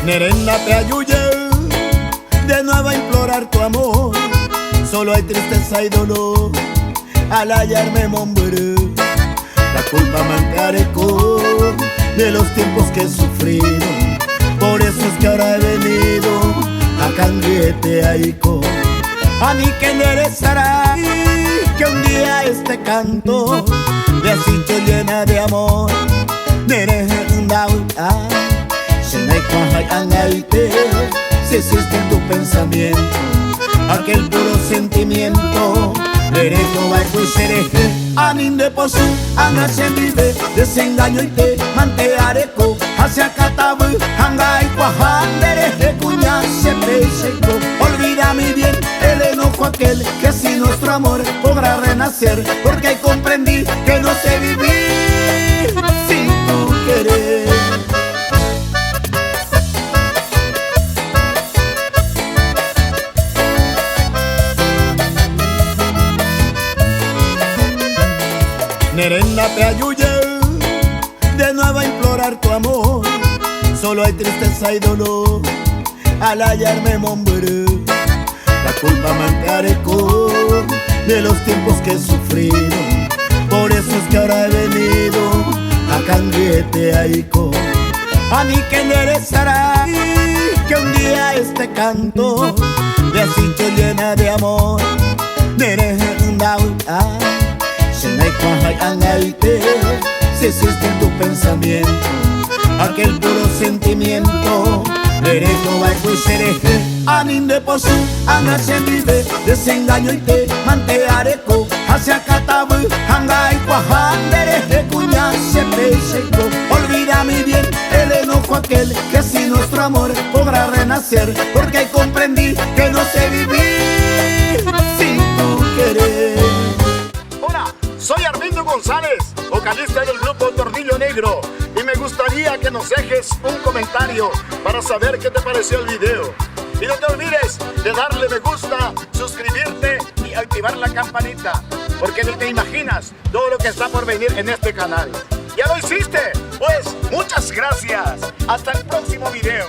Nerenda te ayude de nuevo a implorar tu amor. Solo hay tristeza y dolor al hallarme hombre. La culpa me encarecó de los tiempos que he sufrido. Por eso es que ahora he venido a cambiarte ahí con a mí que enderezará que un día este canto me has hecho llena de amor. Si existe en tu pensamiento aquel puro sentimiento, derecho va a ser anin de posu, anasen vive, desengaño y te manteareco, hacia catabu, hanga y cuajan, dereje cuña, se peseco. Olvida mi bien el enojo aquel, que así nuestro amor podrá renacer, porque ahí comprendí que no sé vivir sin tu querer. Nerenda te ayude de nuevo a implorar tu amor. Solo hay tristeza y dolor al hallarme hombre. La culpa me encarecó de los tiempos que he sufrido. Por eso es que ahora he venido a cambiarte ahí con a mí que enderezará que un día este canto me has hecho llena de amor. Si existe en tu pensamiento aquel puro sentimiento, derecho va a ser anin de posu, anasen vive, desengaño y te manteareco, hacia catabu, hanga y cuajan, dereje cuña, se peseco. Olvida mi bien el enojo aquel, que así nuestro amor podrá renacer, porque ahí comprendí que no sé vivir sin tu querer. Soy Armindo González, vocalista del grupo Tornillo Negro, y me gustaría que nos dejes un comentario para saber qué te pareció el video. Y no te olvides de darle me gusta, suscribirte y activar la campanita, porque ni te imaginas todo lo que está por venir en este canal. ¿Ya lo hiciste? Pues muchas gracias. Hasta el próximo video.